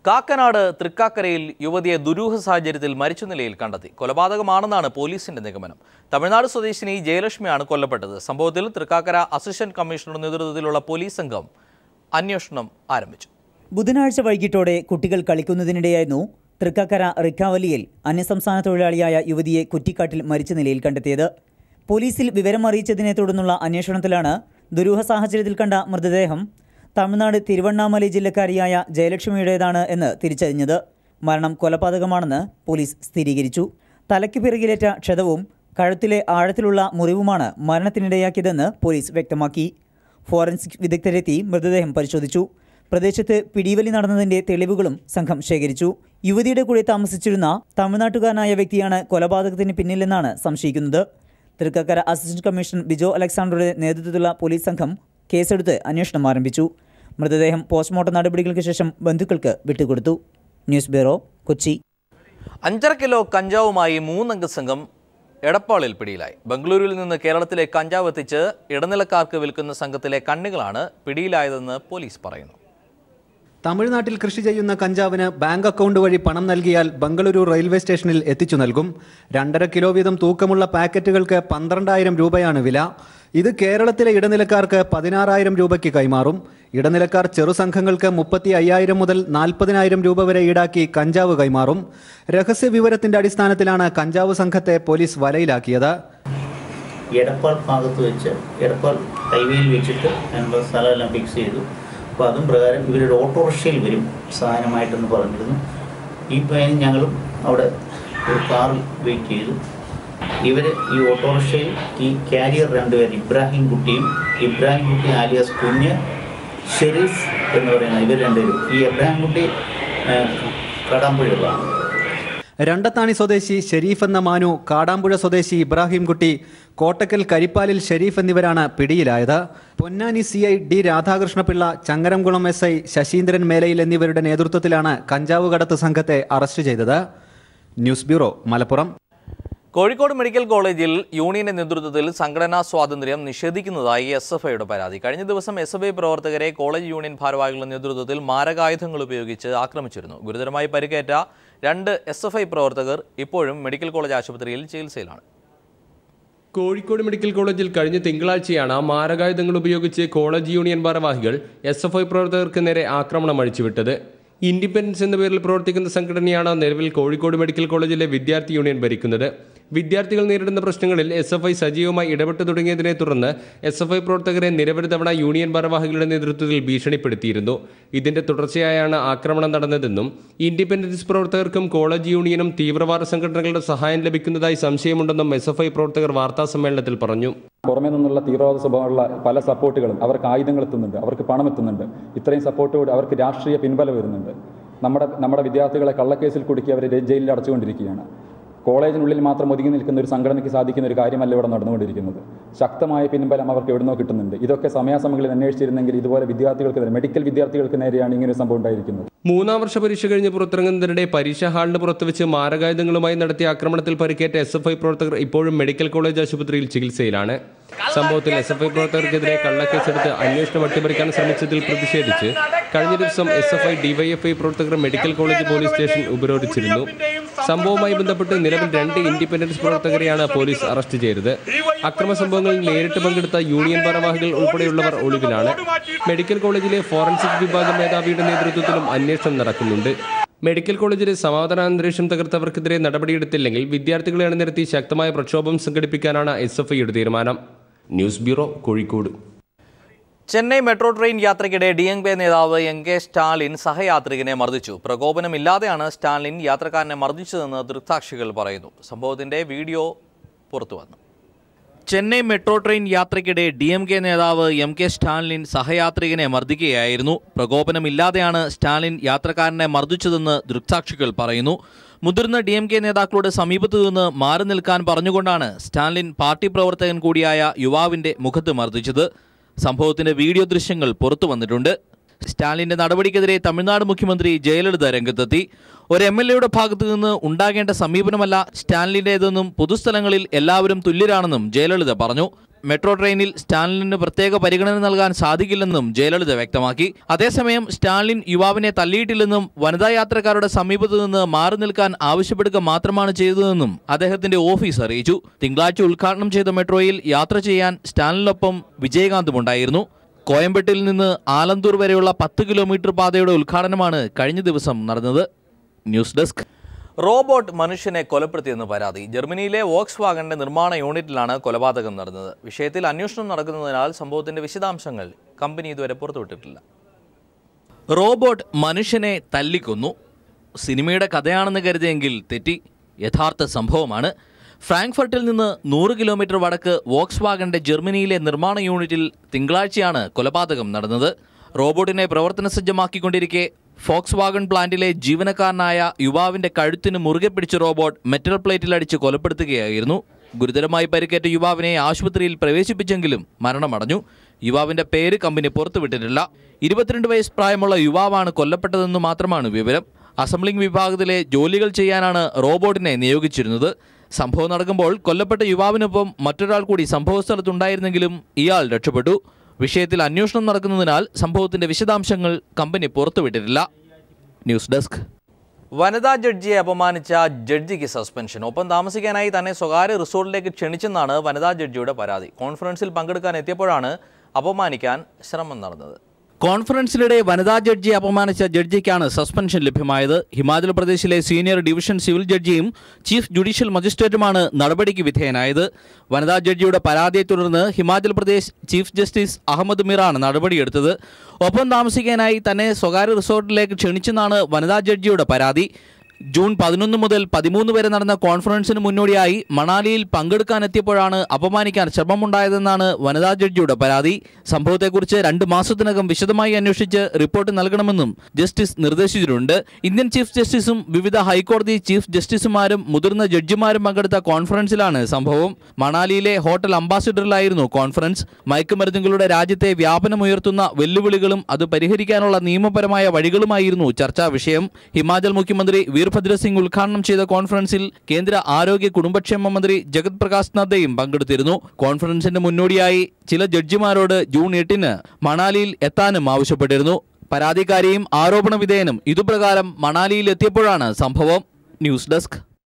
കാക്കനാട് തൃക്കാക്കരയിൽ യുവതിയെ ദുരൂഹ സാഹചര്യത്തിൽ മരിച്ച നിലയിൽ കണ്ടെത്തി. കൊലപാതകമാണെന്നാണ് പോലീസിന്റെ നിഗമനം. തമിഴ്നാട് സ്വദേശിനി ജയലക്ഷ്മിയാണ് കൊല്ലപ്പെട്ടത്. സംഭവത്തിൽ തൃക്കാക്കര അസിസ്റ്റന്റ് കമ്മീഷണറുടെ നേതൃത്വത്തിലുള്ള പോലീസ് സംഘം അന്വേഷണം ആരംഭിച്ചു. ബുധനാഴ്ച വൈകിട്ടോടെ കുട്ടികൾ കളിക്കുന്നതിനിടെയായിരുന്നു തൃക്കാക്കര റിക്കാവലിയിൽ അന്യസംസ്ഥാന തൊഴിലാളിയായ യുവതിയെ കുറ്റിക്കാട്ടിൽ മരിച്ച നിലയിൽ കണ്ടെത്തിയത്. പോലീസിൽ വിവരം അറിയിച്ചതിനെ തുടർന്നുള്ള അന്വേഷണത്തിലാണ് ദുരൂഹ സാഹചര്യത്തിൽ കണ്ട മൃതദേഹം തമിഴ്നാട് തിരുവണ്ണാമലൈ ജില്ലക്കാരിയായ ജയലക്ഷ്മിയുടേതാണ് എന്ന് തിരിച്ചറിഞ്ഞത്. മരണം കൊലപാതകമാണെന്ന് പോലീസ് സ്ഥിരീകരിച്ചു. തലയ്ക്ക് പിറകിലേറ്റ ക്ഷതവും കഴുത്തിലെ ആഴത്തിലുള്ള മുറിവുമാണ് മരണത്തിനിടയാക്കിയതെന്ന് പോലീസ് വ്യക്തമാക്കി. ഫോറൻസിക് വിദഗ്ധരെത്തി മൃതദേഹം പരിശോധിച്ചു. പ്രദേശത്ത് പിടിവലി നടന്നതിന്റെ തെളിവുകളും സംഘം ശേഖരിച്ചു. യുവതിയുടെ കൂടെ താമസിച്ചിരുന്ന തമിഴ്നാട്ടുകാരനായ വ്യക്തിയാണ് കൊലപാതകത്തിന് പിന്നിലെന്നാണ് സംശയിക്കുന്നത്. തൃക്കാക്കര അസിസ്റ്റന്റ് കമ്മീഷണർ ബിജോ അലക്സാണ്ടറുടെ നേതൃത്വത്തിലുള്ള പോലീസ് സംഘം കേസെടുത്ത് അന്വേഷണം ആരംഭിച്ചു. മൃതദേഹം പോസ്റ്റ്മോർട്ടം നടപടികൾക്ക് ശേഷം ബന്ധുക്കൾക്ക് വിട്ടുകൊടുത്തു. News bureau, Kochi. 5.5 കിലോ കഞ്ചാവുമായി 3 അംഗ സംഘം എടപ്പാളിൽ പിടിയിലായി. ബംഗളൂരുവിൽ നിന്ന് കേരളത്തിലെ കഞ്ചാവ് എത്തിച്ച് ഇടനിലക്കാർക്ക് വിൽക്കുന്ന സംഘത്തിലെ കണ്ണികളാണ് പിടിയിലായതെന്ന് പോലീസ് പറയുന്നു. തമിഴ്നാട്ടിൽ കൃഷി ചെയ്യുന്ന കഞ്ചാവിന് ബാങ്ക് അക്കൗണ്ട് വഴി പണം നൽകിയാൽ ബംഗളൂരു റെയിൽവേ സ്റ്റേഷനിൽ എത്തിച്ചു നൽകും. 2.5 കിലോ വീതം തൂക്കമുള്ള പാക്കറ്റുകൾക്ക് 12,000 രൂപയാണ് വില. ഇത് കേരളത്തിലെ ഇടനിലക്കാർക്ക് 16,000 രൂപയ്ക്ക് കൈമാറും. ഇടനിലക്കാർ ചെറുസംഘങ്ങൾക്ക് 35,000 മുതൽ 40,000 രൂപ വരെ ഈടാക്കി കഞ്ചാവ് കൈമാറും. രഹസ്യ വിവരത്തിന്റെ അടിസ്ഥാനത്തിലാണ് കഞ്ചാവ് സംഘത്തെ പോലീസ് വലയിലാക്കിയത്. എടപ്പാൾ ഭാഗത്ത് വെച്ച് എടപ്പാൾ ഹൈവേയിൽ വെച്ചിട്ട് ഞങ്ങൾ സ്ഥലമെല്ലാം ഫിക്സ് ചെയ്തു. അപ്പോൾ അതും പ്രകാരം ഇവരുടെ ഓട്ടോറിക്ഷയിൽ വരും സാധനമായിട്ടെന്ന് പറഞ്ഞിരുന്നു. ഈ പയ്യൻ ഞങ്ങളും അവിടെ ഒരു കാറിൽ വെയിറ്റ് ചെയ്തു. ഇവർ ഈ ഓട്ടോറിക്ഷയിൽ ഈ കാരിയർ 2 പേർ ഇബ്രാഹിം കുട്ടി ആലിയാസ് കുഞ്ഞ്, ഷെരീഫ് എന്ന് പറയുന്ന ഇവർ 2 പേരും. ഈ ഇബ്രാഹിം കുട്ടി കാടാമ്പുഴയുള്ളതാണ്. രണ്ടത്താണി സ്വദേശി ഷെരീഫ് എന്ന മാനു, കാടാമ്പുഴ സ്വദേശി ഇബ്രാഹിം കുട്ടി, കോട്ടക്കൽ കരിപ്പാലിൽ ഷെരീഫ് എന്നിവരാണ് പിടിയിലായത്. Ponnani CI D Radhakrishna Pillai, Changaramkulam SI Saseendran മേലയിൽ എന്നിവരുടെ നേതൃത്വത്തിലാണ് കഞ്ചാവ് കടത്ത് സംഘത്തെ അറസ്റ്റ് ചെയ്തത്. News bureau, Malappuram. Kozhikode medical കോളേജിൽ യൂണിയന്റെ നേതൃത്വത്തിൽ സംഘടനാ സ്വാതന്ത്ര്യം നിഷേധിക്കുന്നതായി SFIയുടെ പരാതി. കഴിഞ്ഞ ദിവസം SFI പ്രവർത്തകരെ കോളേജ് യൂണിയൻ ഭാരവാഹികളുടെ നേതൃത്വത്തിൽ മാരകായുധങ്ങൾ ഉപയോഗിച്ച് ആക്രമിച്ചിരുന്നു. ഗുരുതരമായി പരിക്കേറ്റ 2 SFI പ്രവർത്തകർ ഇപ്പോഴും മെഡിക്കൽ കോളേജ് ആശുപത്രിയിൽ ചികിത്സയിലാണ്. കോഴിക്കോട് മെഡിക്കൽ കോളേജിൽ കഴിഞ്ഞ തിങ്കളാഴ്ചയാണ് മാരകായുധങ്ങൾ ഉപയോഗിച്ച് കോളേജ് യൂണിയൻ ഭാരവാഹികൾ SFI പ്രവർത്തകർക്ക് നേരെ ആക്രമണം അഴിച്ചുവിട്ടത്. ഇൻഡിപെൻഡൻസ് എന്ന പേരിൽ പ്രവർത്തിക്കുന്ന സംഘടനയാണ് നിലവിൽ കോഴിക്കോട് മെഡിക്കൽ കോളേജിലെ വിദ്യാർത്ഥി യൂണിയൻ ഭരിക്കുന്നത്. വിദ്യാർത്ഥികൾ നേരിടുന്ന പ്രശ്നങ്ങളിൽ SFI സജീവമായി ഇടപെട്ടു തുടങ്ങിയതിനെ തുടർന്ന് SFI പ്രവർത്തകരെ നിരവധി തവണ യൂണിയൻ ഭാരവാഹികളുടെ നേതൃത്വത്തിൽ ഭീഷണിപ്പെടുത്തിയിരുന്നു. ഇതിന്റെ തുടർച്ചയായാണ് ആക്രമണം നടന്നതെന്നും ഇൻഡിപെൻഡൻസ് പ്രവർത്തകർക്കും കോളേജ് യൂണിയനും തീവ്രവാദ സംഘടനകളുടെ സഹായം ലഭിക്കുന്നതായി സംശയമുണ്ടെന്നും SFI പ്രവർത്തകർ വാർത്താസമ്മേളനത്തിൽ പറഞ്ഞു. പുറമേ നിന്നുള്ള തീവ്രവാദ സ്വഭാവമുള്ള പല സപ്പോർട്ടുകളും അവർക്ക് ആയുധങ്ങൾ എത്തുന്നുണ്ട്, അവർക്ക് പണം എത്തുന്നുണ്ട്. ഇത്രയും സപ്പോർട്ടോട് അവർക്ക് രാഷ്ട്രീയ പിൻബലം വരുന്നുണ്ട്. നമ്മുടെ വിദ്യാർത്ഥികളെ കള്ളക്കേസിൽ കുടുക്കി അവരെ ജയിലിൽ അടച്ചുകൊണ്ടിരിക്കുകയാണ്. കോളേജിനുള്ളിൽ മാത്രം ഒതുങ്ങി നിൽക്കുന്ന ഒരു സംഘടനയ്ക്ക് സാധിക്കുന്ന ഒരു കാര്യമല്ല ഇവിടെ നടന്നുകൊണ്ടിരിക്കുന്നത്. ശക്തമായ പിൻബലം അവർക്ക് എവിടുന്നോ കിട്ടുന്നുണ്ട്. ഇതൊക്കെ സമയാസമയങ്ങളിൽ അന്വേഷിച്ചിരുന്നെങ്കിൽ ഇതുപോലെ വിദ്യാർത്ഥികൾക്ക്, മെഡിക്കൽ വിദ്യാർത്ഥികൾക്ക് നേരെയാണ് ഇങ്ങനെ ഒരു സംഭവം ഉണ്ടായിരിക്കുന്നത്. 3ാം വർഷ പരീക്ഷ കഴിഞ്ഞ് പുറത്തിറങ്ങുന്നതിനിടെ പരീക്ഷാ ഹാളിന് പുറത്തുവെച്ച് മാരകായുധങ്ങളുമായി നടത്തിയ ആക്രമണത്തിൽ പരിക്കേറ്റ SFI പ്രവർത്തകർ ഇപ്പോഴും മെഡിക്കൽ കോളേജ് ആശുപത്രിയിൽ ചികിത്സയിലാണ്. സംഭവത്തിൽ SFI പ്രവർത്തകർക്കെതിരെ കള്ളക്കേസെടുത്ത് അന്വേഷണം അട്ടിമറിക്കാൻ ശ്രമിച്ചതിൽ പ്രതിഷേധിച്ച് കഴിഞ്ഞ ദിവസം SFI DYFI പ്രവർത്തകർ മെഡിക്കൽ കോളേജ് പോലീസ് സ്റ്റേഷൻ ഉപരോധിച്ചിരുന്നു. സംഭവവുമായി ബന്ധപ്പെട്ട് നിലവിൽ 2 ഇൻഡിപെൻഡൻസ് പ്രവർത്തകരെയാണ് പോലീസ് അറസ്റ്റ് ചെയ്തത്. അക്രമ സംഭവങ്ങളിൽ നേരിട്ട് പങ്കെടുത്ത യൂണിയൻ ഭാരവാഹികൾ ഉൾപ്പെടെയുള്ളവർ ഒളിവിലാണ്. മെഡിക്കൽ കോളേജിലെ ഫോറൻസിക് വിഭാഗം മേധാവിയുടെ നേതൃത്വത്തിലും അന്വേഷണം നടക്കുന്നുണ്ട്. മെഡിക്കൽ കോളേജിലെ സമാധാനാന്തരീക്ഷം തകർത്തവർക്കെതിരെ നടപടിയെടുത്തില്ലെങ്കിൽ വിദ്യാർത്ഥികളെ അണിനിരത്തി ശക്തമായ പ്രക്ഷോഭം സംഘടിപ്പിക്കാനാണ് SFIയുടെ തീരുമാനം. News bureau, Kozhikode. Chennai metro train യാത്രയ്ക്കിടെ DMK നേതാവ് MK സ്റ്റാലിൻ സഹയാത്രികനെ മർദ്ദിച്ചു. പ്രകോപനമില്ലാതെയാണ് സ്റ്റാലിൻ യാത്രക്കാരനെ മർദ്ദിച്ചതെന്ന് ദൃക്സാക്ഷികൾ പറയുന്നു. സംഭവത്തിന്റെ വീഡിയോ പുറത്തുവന്നു. ചെന്നൈ മെട്രോ ട്രെയിൻ യാത്രയ്ക്കിടെ DMK നേതാവ് MK സ്റ്റാലിൻ സഹയാത്രികനെ മർദ്ദിക്കുകയായിരുന്നു. പ്രകോപനമില്ലാതെയാണ് സ്റ്റാലിൻ യാത്രക്കാരനെ മർദ്ദിച്ചതെന്ന് ദൃക്സാക്ഷികൾ പറയുന്നു. മുതിർന്ന DMK നേതാക്കളുടെ സമീപത്തു നിന്ന് മാറി നിൽക്കാൻ പറഞ്ഞുകൊണ്ടാണ് സ്റ്റാലിൻ പാർട്ടി പ്രവർത്തകൻ കൂടിയായ യുവാവിന്റെ മുഖത്ത് മർദ്ദിച്ചത്. സംഭവത്തിന്റെ വീഡിയോ ദൃശ്യങ്ങൾ പുറത്തു വന്നിട്ടുണ്ട്. സ്റ്റാലിന്റെ നടപടിക്കെതിരെ തമിഴ്നാട് മുഖ്യമന്ത്രി ജയലളിത രംഗത്തെത്തി. ഒരു MLAയുടെ ഭാഗത്തു നിന്ന് ഉണ്ടാകേണ്ട സമീപനമല്ല സ്റ്റാലിന്റേതെന്നും പൊതുസ്ഥലങ്ങളിൽ എല്ലാവരും തുല്യരാണെന്നും ജയലളിത പറഞ്ഞു. മെട്രോ ട്രെയിനിൽ സ്റ്റാലിന് പ്രത്യേക പരിഗണന നൽകാൻ സാധിക്കില്ലെന്നും ജയലളിത വ്യക്തമാക്കി. അതേസമയം സ്റ്റാലിൻ യുവാവിനെ തല്ലിയിട്ടില്ലെന്നും വനിതാ യാത്രക്കാരുടെ സമീപത്തു നിന്ന് മാറി നിൽക്കാൻ ആവശ്യപ്പെടുക മാത്രമാണ് ചെയ്തതെന്നും അദ്ദേഹത്തിന്റെ ഓഫീസ് അറിയിച്ചു. തിങ്കളാഴ്ച ഉദ്ഘാടനം ചെയ്ത മെട്രോയിൽ യാത്ര ചെയ്യാൻ സ്റ്റാലിനൊപ്പം വിജയകാന്തുമുണ്ടായിരുന്നു. കോയമ്പേട്ടിൽ നിന്ന് ആലന്തൂർ വരെയുള്ള 10 കിലോമീറ്റർ പാതയുടെ ഉദ്ഘാടനമാണ് കഴിഞ്ഞ ദിവസം നടന്നത്. News desk. റോബോട്ട് മനുഷ്യനെ കൊലപ്പെടുത്തിയെന്ന് പരാതി. ജർമ്മനിയിലെ വോക്സ് വാഗണിന്റെ നിർമ്മാണ യൂണിറ്റിലാണ് കൊലപാതകം നടന്നത്. വിഷയത്തിൽ അന്വേഷണം നടക്കുന്നതിനാൽ സംഭവത്തിന്റെ വിശദാംശങ്ങൾ കമ്പനി ഇതുവരെ പുറത്തുവിട്ടിട്ടില്ല. റോബോട്ട് മനുഷ്യനെ തല്ലിക്കൊന്നു. സിനിമയുടെ കഥയാണെന്ന് കരുതിയെങ്കിൽ തെറ്റി. യഥാർത്ഥ സംഭവമാണ്. ഫ്രാങ്ക്ഫർട്ടിൽ നിന്ന് 100 കിലോമീറ്റർ വടക്ക് വോക്സ് വാഗണിന്റെ ജർമ്മനിയിലെ നിർമ്മാണ യൂണിറ്റിൽ തിങ്കളാഴ്ചയാണ് കൊലപാതകം നടന്നത്. റോബോട്ടിനെ പ്രവർത്തന സജ്ജമാക്കിക്കൊണ്ടിരിക്കെ ഫോക്സ് വാഗൺ പ്ലാന്റിലെ ജീവനക്കാരനായ യുവാവിന്റെ കഴുത്തിന് മുറുകെ പിടിച്ച റോബോട്ട് മെറ്റൽ പ്ലേറ്റിലടിച്ച് കൊലപ്പെടുത്തുകയായിരുന്നു. ഗുരുതരമായി പരിക്കേറ്റ യുവാവിനെ ആശുപത്രിയിൽ പ്രവേശിപ്പിച്ചെങ്കിലും മരണമടഞ്ഞു. യുവാവിന്റെ പേര് കമ്പനി പുറത്തുവിട്ടിട്ടില്ല. 22 വയസ്സ് പ്രായമുള്ള യുവാവാണ് കൊല്ലപ്പെട്ടതെന്ന് മാത്രമാണ് വിവരം. അസംബ്ലിംഗ് വിഭാഗത്തിലെ ജോലികൾ ചെയ്യാനാണ് റോബോട്ടിനെ നിയോഗിച്ചിരുന്നത്. സംഭവം നടക്കുമ്പോൾ കൊല്ലപ്പെട്ട യുവാവിനൊപ്പം മറ്റൊരാൾ കൂടി സംഭവസ്ഥലത്തുണ്ടായിരുന്നെങ്കിലും ഇയാൾ രക്ഷപ്പെട്ടു. വിഷയത്തിൽ അന്വേഷണം നടക്കുന്നതിനാൽ സംഭവത്തിന്റെ വിശദാംശങ്ങൾ കമ്പനി പുറത്തുവിട്ടിട്ടില്ല. News desk. വനിതാ ജഡ്ജിയെ അപമാനിച്ച ജഡ്ജിക്ക് സസ്പെൻഷൻ. ഒപ്പം താമസിക്കാനായി തന്നെ സ്വകാര്യ റിസോർട്ടിലേക്ക് ക്ഷണിച്ചെന്നാണ് വനിതാ ജഡ്ജിയുടെ പരാതി. കോൺഫറൻസിൽ പങ്കെടുക്കാൻ എത്തിയപ്പോഴാണ് അപമാനിക്കാൻ ശ്രമം നടന്നത്. കോൺഫറൻസിനിടെ വനിതാ ജഡ്ജിയെ അപമാനിച്ച ജഡ്ജിക്കാണ് സസ്പെൻഷൻ ലഭ്യമായത്. ഹിമാചൽ പ്രദേശിലെ സീനിയർ ഡിവിഷൻ സിവിൽ ജഡ്ജിയും ചീഫ് ജുഡീഷ്യൽ മജിസ്ട്രേറ്റുമാണ് നടപടിക്ക് വിധേയനായത്. വനിതാ ജഡ്ജിയുടെ പരാതിയെ തുടർന്ന് ഹിമാചൽ പ്രദേശ് ചീഫ് ജസ്റ്റിസ് അഹമ്മദ് മിറാണ് നടപടിയെടുത്തത്. ഒപ്പം താമസിക്കാനായി തന്നെ സ്വകാര്യ റിസോർട്ടിലേക്ക് ക്ഷണിച്ചെന്നാണ് വനിതാ ജഡ്ജിയുടെ പരാതി. ജൂൺ 11 മുതൽ 13 വരെ നടന്ന കോൺഫറൻസിന് മുന്നോടിയായി മണാലിയിൽ പങ്കെടുക്കാനെത്തിയപ്പോഴാണ് അപമാനിക്കാൻ ശ്രമമുണ്ടായതെന്നാണ് വനിതാ ജഡ്ജിയുടെ പരാതി. സംഭവത്തെക്കുറിച്ച് 2 മാസത്തിനകം വിശദമായി അന്വേഷിച്ച് റിപ്പോർട്ട് നൽകണമെന്നും ജസ്റ്റിസ് നിർദ്ദേശിച്ചിട്ടുണ്ട്. ഇന്ത്യൻ ചീഫ് ജസ്റ്റിസും വിവിധ ഹൈക്കോടതി ചീഫ് ജസ്റ്റിസുമാരും മുതിർന്ന ജഡ്ജിമാരും പങ്കെടുത്ത കോൺഫറൻസിലാണ് സംഭവം. മണാലിയിലെ ഹോട്ടൽ അംബാസിഡറിലായിരുന്നു കോൺഫറൻസ്. മയക്കുമരുന്നുകളുടെ രാജ്യത്തെ വ്യാപനമുയർത്തുന്ന വെല്ലുവിളികളും അത് പരിഹരിക്കാനുള്ള നിയമപരമായ വഴികളുമായിരുന്നു ചർച്ചാ വിഷയം. ഹിമാചൽ മുഖ്യമന്ത്രി വീർഭദ്ര സിംഗ് ഉദ്ഘാടനം ചെയ്ത കോൺഫറൻസിൽ കേന്ദ്ര ആരോഗ്യ കുടുംബക്ഷേമ മന്ത്രി ജഗത് പ്രകാശ് നദ്ദയും പങ്കെടുത്തിരുന്നു. കോൺഫറൻസിന്റെ മുന്നോടിയായി ചില ജഡ്ജിമാരോട് ജൂൺ 8 മണാലിയിൽ എത്താനും ആവശ്യപ്പെട്ടിരുന്നു. പരാതിക്കാരിയും ആരോപണ വിധേയനും ഇതുപ്രകാരം മണാലിയിൽ എത്തിയപ്പോഴാണ് സംഭവം. News desk.